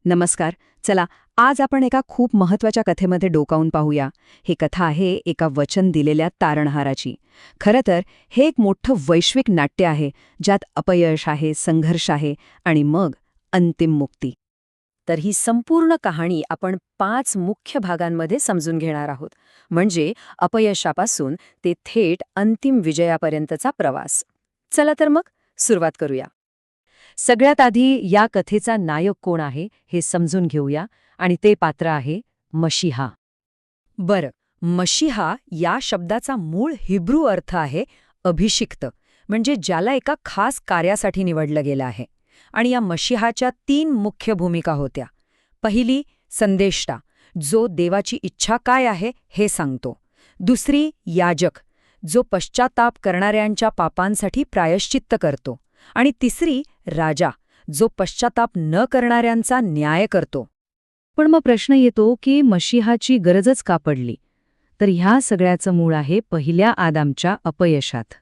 नमस्कार. चला, आज आपण एका खूप महत्वाच्या कथेमध्ये डोकावून पाहूया. ही कथा आहे एका वचन दिलेल्या तारणहाराची. खरं तर हे एक मोठं वैश्विक नाट्य आहे, ज्यात अपयश आहे, संघर्ष आहे आणि मग अंतिम मुक्ती. तर ही संपूर्ण कहाणी आपण 5 मुख्य भागांमध्ये समजून घेणार आहोत. म्हणजे अपयशापासून ते थेट अंतिम विजयापर्यंतचा प्रवास. चला तर मग सुरुवात करूया. सगळ्यात आधी या कथेचा नायक कोण आहे हे समजून घेऊया, आणि ते पात्र आहे मशीहा. बरं, मशीहा या शब्दाचा मूळ हिब्रू अर्थ आहे अभिषिक्त, म्हणजे ज्याला एका खास कार्यासाठी निवडलं गेलं आहे. आणि या मशीहाच्या 3 मुख्य भूमिका होत्या. पहिली, संदेष्टा, जो देवाची इच्छा काय आहे हे सांगतो. दुसरी, याजक, जो पश्चाताप करणाऱ्यांच्या पापांसाठी प्रायश्चित्त करतो. आणि तिसरी, राजा, जो पश्चाताप न करणाऱ्यांचा न्याय करतो. पण मग प्रश्न येतो की मशीहाची गरजच का पडली? तर ह्या सगळ्याचं मूळ आहे पहिल्या आदामच्या अपयशात.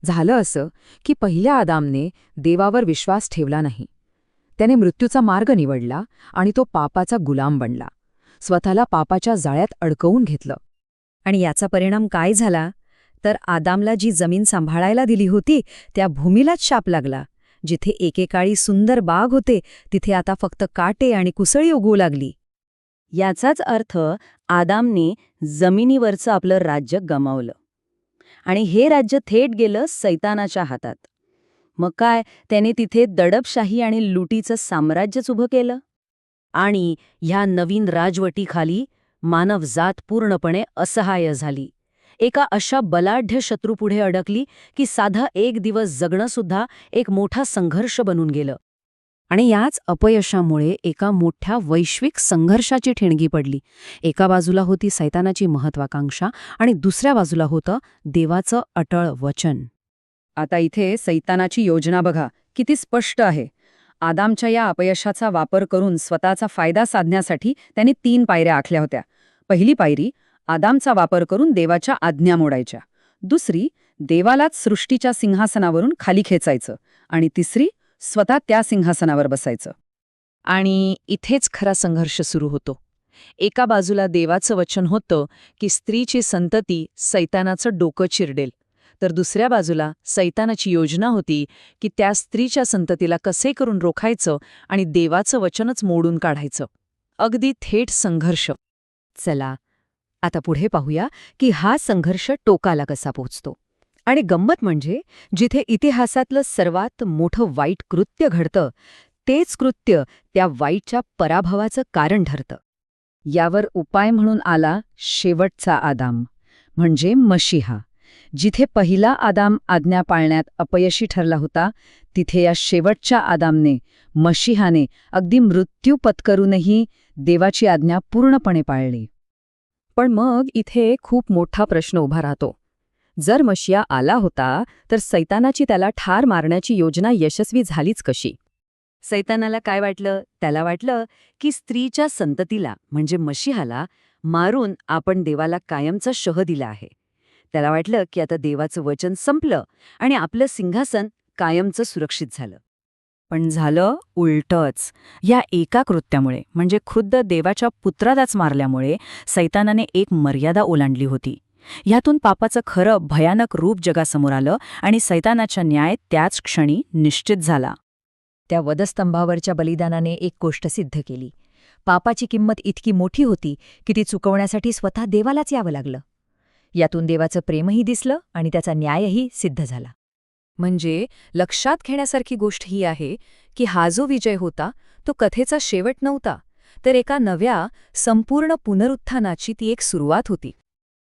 झालं असं की पहिल्या आदामने देवावर विश्वास ठेवला नाही. त्याने मृत्यूचा मार्ग निवडला आणि तो पापाचा गुलाम बनला. स्वतःला पापाच्या जाळ्यात अडकवून घेतलं. आणि याचा परिणाम काय झाला? तर आदामला जी जमीन सांभाळायला दिली होती त्या भूमीलाच शाप लागला. जिथे एकेकाळी सुंदर बाग होते तिथे आता फक्त काटे आणि कुसळी उगवू लागली. याचाच अर्थ आदामने जमिनीवरचं आपलं राज्य गमावलं. आणि हे राज्य थेट गेलं सैतानाच्या हातात. मग काय, त्याने तिथे दडपशाही आणि लुटीचं साम्राज्यच उभं केलं. आणि ह्या नवीन राजवटीखाली मानवजात पूर्णपणे असहाय्य झाली. एका अशा बलाढ्य शत्रूपुढे अडकली की साधा एक दिवस जगणंसुद्धा एक मोठा संघर्ष बनून गेलं. आणि याच अपयशामुळे एका मोठ्या वैश्विक संघर्षाची ठिणगी पडली. एका बाजूला होती सैतानाची महत्वाकांक्षा आणि दुसऱ्या बाजूला होतं देवाचं अटळ वचन. आता इथे सैतानाची योजना बघा, किती स्पष्ट आहे. आदामच्या या अपयशाचा वापर करून स्वतःचा फायदा साधण्यासाठी त्याने 3 पायऱ्या आखल्या होत्या. पहिली पायरी, आदामचा वापर करून देवाच्या आज्ञा मोडायच्या. दुसरी, देवालाच सृष्टीच्या सिंहासनावरून खाली खेचायचं. आणि तिसरी, स्वतः त्या सिंहासनावर बसायचं. आणि इथेच खरा संघर्ष सुरू होतो. एका बाजूला देवाचं वचन होतं की स्त्रीची संतती सैतानाचं डोकं चिरडेल. तर दुसऱ्या बाजूला सैतानाची योजना होती की त्या स्त्रीच्या संततीला कसे करून रोखायचं आणि देवाचं वचनच मोडून काढायचं. अगदी थेट संघर्ष. चला, आता पुढे पाहूया की हा संघर्ष टोकाला कसा पोहोचतो. आणि गंमत म्हणजे जिथे इतिहासातलं सर्वात मोठं वाईट कृत्य घडतं, तेच कृत्य त्या वाईटच्या पराभवाचं कारण ठरतं. यावर उपाय म्हणून आला शेवटचा आदाम, म्हणजे मशीहा. जिथे पहिला आदाम आज्ञा पाळण्यात अपयशी ठरला होता, तिथे या शेवटच्या आदामने, मशीहाने, अगदी मृत्यू पत्करूनही देवाची आज्ञा पूर्णपणे पाळली. पण मग इथे खूप मोठा प्रश्न उभा राहतो. जर मशीहा आला होता तर सैतानाची त्याला ठार मारण्याची योजना यशस्वी झालीच कशी? सैतानाला काय वाटलं? त्याला वाटलं की स्त्रीच्या संततीला, म्हणजे मशीहाला, मारून आपण देवाला कायमचा शह दिला आहे. त्याला वाटलं की आता देवाचं वचन संपलं आणि आपलं सिंहासन कायमचं सुरक्षित झालं. पण झालं उलटंच. या एका कृत्यामुळे, म्हणजे खुद्द देवाच्या पुत्रालाच मारल्यामुळे, सैतानाने एक मर्यादा ओलांडली होती. ह्यातून पापाचं खरं भयानक रूप जगासमोर आलं आणि सैतानाचा न्याय त्याच क्षणी निश्चित झाला. त्या वधस्तंभावरच्या बलिदानाने एक गोष्ट सिद्ध केली. पापाची किंमत इतकी मोठी होती की ती चुकवण्यासाठी स्वतः देवालाच यावं लागलं. यातून देवाचं प्रेमही दिसलं आणि त्याचा न्यायही सिद्ध झाला. म्हणजे लक्षात घेण्यासारखी गोष्ट ही आहे की हा जो विजय होता तो कथेचा शेवट नव्हता, तर एका नव्या, संपूर्ण पुनरुत्थानाची ती एक सुरुवात होती.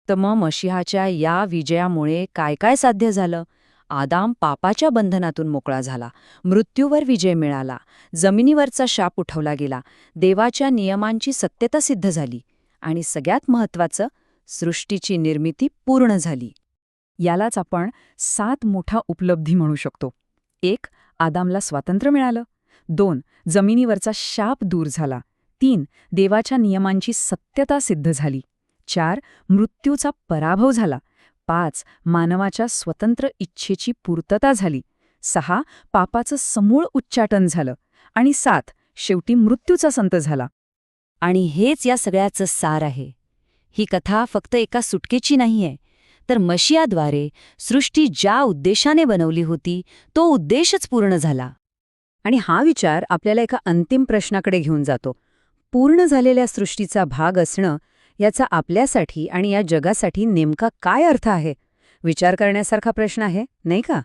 तर मग मशीहाच्या या विजयामुळे काय काय साध्य झालं? आदाम पापाच्या बंधनातून मोकळा झाला, मृत्यूवर विजय मिळाला, जमिनीवरचा शाप उठवला गेला, देवाच्या नियमांची सत्यता सिद्ध झाली आणि सगळ्यात महत्त्वाचं, सृष्टीची निर्मिती पूर्ण झाली. यालाच आपण 7 मोठा उपलब्धी म्हणू शकतो. 1. आदामला स्वातंत्र्य मिळालं. 2. जमिनीवरचा शाप दूर झाला. 3. देवाच्या नियमांची सत्यता सिद्ध झाली. 4. मृत्यूचा पराभव झाला. 5. मानवाच्या स्वतंत्र इच्छेची पूर्तता झाली. 6. पापाचं समूळ उच्चाटन झालं. आणि 7. शेवटी मृत्यूचा संत झाला. आणि हेच या सगळ्याचं सार आहे. ही कथा फक्त एका सुटकेची नाहीये, तर मशियाद्वारे सृष्टी ज्या उद्देशाने बनवली होती तो उद्देशच पूर्ण झाला. आणि हा विचार आपल्याला एका अंतिम प्रश्नाकडे घेऊन जातो. पूर्ण झालेल्या सृष्टीचा भाग असणं याचा आपल्यासाठी आणि या जगासाठी नेमका काय अर्थ आहे? विचार करण्यासारखा प्रश्न आहे, नाही का?